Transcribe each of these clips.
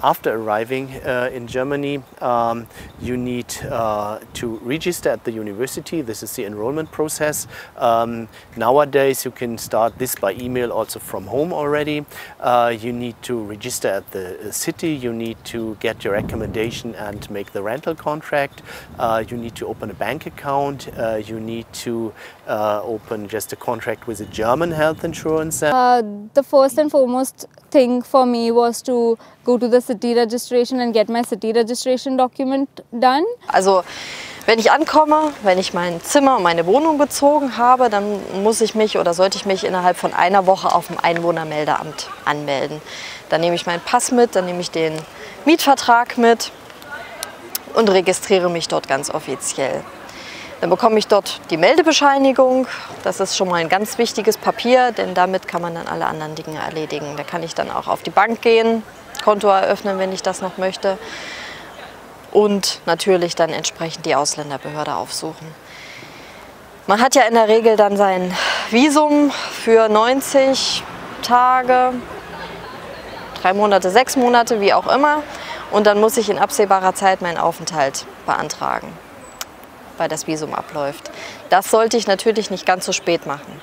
after arriving in Germany, you need to register at the university. This is the enrollment process. Nowadays you can start this by email also from home already. You need to register at the city, you need to get your recommendation and make the rental contract. You need to open a bank account. You need to open just a contract with a German health insurance. The first and foremost thing for me was to go to the city registration and get my city registration document done. Also wenn ich ankomme, wenn ich mein Zimmer und meine Wohnung bezogen habe, dann muss ich mich oder sollte ich mich innerhalb von einer Woche auf dem Einwohnermeldeamt anmelden. Dann nehme ich meinen Pass mit, dann nehme ich den Mietvertrag mit und registriere mich dort ganz offiziell. Dann bekomme ich dort die Meldebescheinigung. Das ist schon mal ein ganz wichtiges Papier, denn damit kann man dann alle anderen Dinge erledigen. Da kann ich dann auch auf die Bank gehen, Konto eröffnen, wenn ich das noch möchte. Und natürlich dann entsprechend die Ausländerbehörde aufsuchen. Man hat ja in der Regel dann sein Visum für 90 Tage, 3 Monate, 6 Monate, wie auch immer. Und dann muss ich in absehbarer Zeit meinen Aufenthalt beantragen, weil das Visum abläuft. Das sollte ich natürlich nicht ganz so spät machen.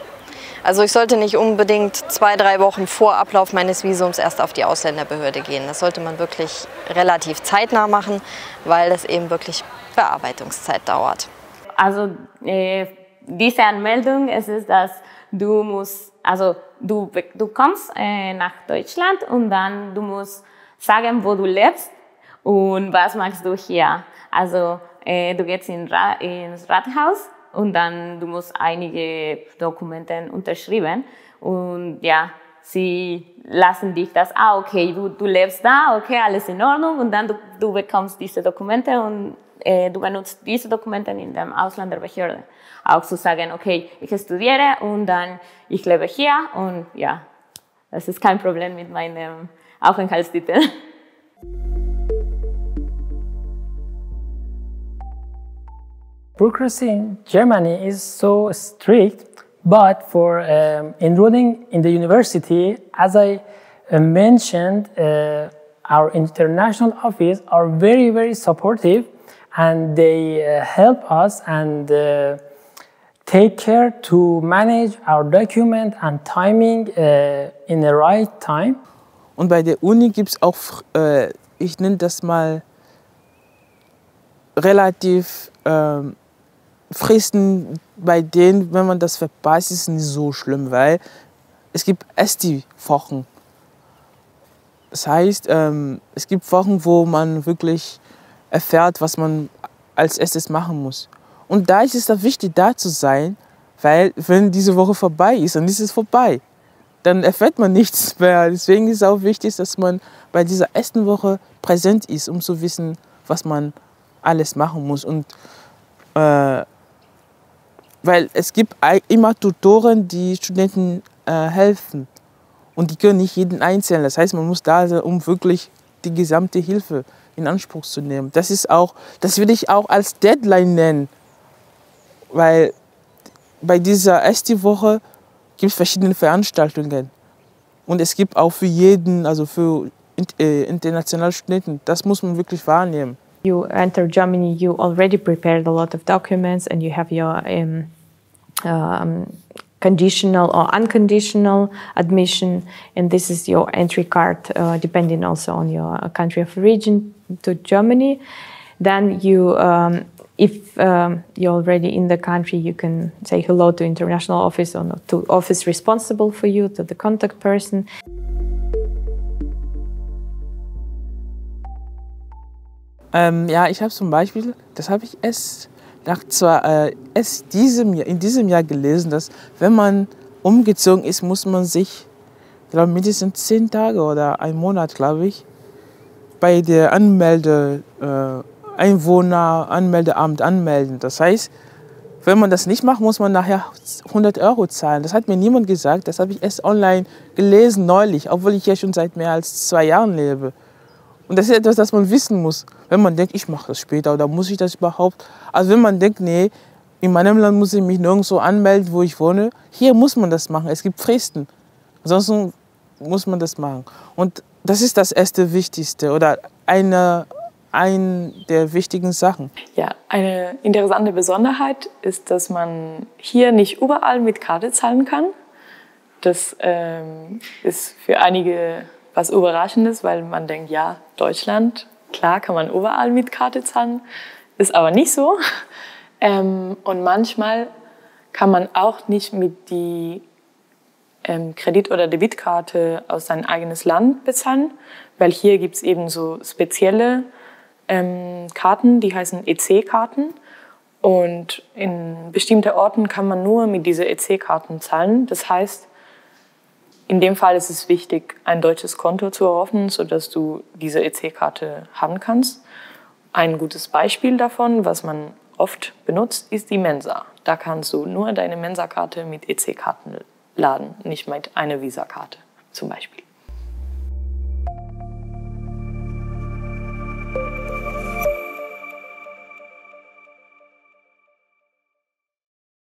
Also ich sollte nicht unbedingt 2, 3 Wochen vor Ablauf meines Visums erst auf die Ausländerbehörde gehen. Das sollte man wirklich relativ zeitnah machen, weil das eben wirklich Bearbeitungszeit dauert. Also diese Anmeldung ist es, dass du musst, also du kommst nach Deutschland und dann du musst sagen, wo du lebst und was machst du hier. Also du gehst ins Rathaus und dann du musst einige Dokumente unterschreiben und ja, sie lassen dich das, okay, du lebst da, okay, alles in Ordnung und dann du bekommst diese Dokumente und du benutzt diese Dokumente in der Ausländerbehörde. Auch zu sagen, okay, ich studiere und dann ich lebe hier und ja, das ist kein Problem mit meinem Aufenthaltstitel. Bureaucracy in Germany is so strict, but for enrolling in the university, as I mentioned, our international office are very, very supportive and they help us and take care to manage our document and timing in the right time. Und bei der Uni gibt es auch, ich nenne das mal, relativ Fristen, bei denen, wenn man das verpasst, ist es nicht so schlimm, weil es gibt Esti-Wochen. Das heißt, es gibt Wochen, wo man wirklich erfährt, was man als erstes machen muss. Und da ist es dann wichtig, da zu sein, weil wenn diese Woche vorbei ist, dann ist es vorbei. Dann erfährt man nichts mehr. Deswegen ist es auch wichtig, dass man bei dieser ersten Woche präsent ist, um zu wissen, was man alles machen muss. Und weil es gibt immer Tutoren, die Studenten helfen. Und die können nicht jeden einzeln. Das heißt, man muss da sein, um wirklich die gesamte Hilfe in Anspruch zu nehmen. Das würde ich auch als Deadline nennen. Weil bei dieser Esti-Woche gibt es verschiedene Veranstaltungen. Und es gibt auch für jeden, also für internationale Studenten, das muss man wirklich wahrnehmen. You enter Germany, you already prepared a lot of documents and you have your conditional or unconditional admission, and this is your entry card, depending also on your country of origin to Germany. Then you, if you're already in the country, you can say hello to international office or to office responsible for you, to the contact person. Ja, ich habe zum Beispiel, das habe ich erst in diesem Jahr gelesen, dass wenn man umgezogen ist, muss man sich, glaube mindestens 10 Tage oder einen Monat, glaube ich, bei der Einwohneranmeldeamt anmelden. Das heißt, wenn man das nicht macht, muss man nachher 100 € zahlen. Das hat mir niemand gesagt, das habe ich erst online gelesen neulich, obwohl ich ja schon seit mehr als 2 Jahren lebe. Und das ist etwas, das man wissen muss. Wenn man denkt, ich mache das später oder muss ich das überhaupt? Also wenn man denkt, nee, in meinem Land muss ich mich nirgendwo anmelden, wo ich wohne. Hier muss man das machen. Es gibt Fristen. Ansonsten muss man das machen. Und Das ist das erste Wichtigste oder eine der wichtigen Sachen. Ja, eine interessante Besonderheit ist, dass man hier nicht überall mit Karte zahlen kann. Das ist für einige was Überraschendes, weil man denkt, ja, Deutschland, klar kann man überall mit Karte zahlen, ist aber nicht so. Und manchmal kann man auch nicht mit die Kredit- oder Debitkarte aus seinem eigenes Land bezahlen, weil hier gibt es eben so spezielle Karten, die heißen EC-Karten. Und in bestimmten Orten kann man nur mit diesen EC-Karten zahlen. Das heißt, in dem Fall ist es wichtig, ein deutsches Konto zu eröffnen, sodass du diese EC-Karte haben kannst. Ein gutes Beispiel davon, was man oft benutzt, ist die Mensa. Da kannst du nur deine Mensa-Karte mit EC-Karten laden, nicht mit einer Visa-Karte zum Beispiel.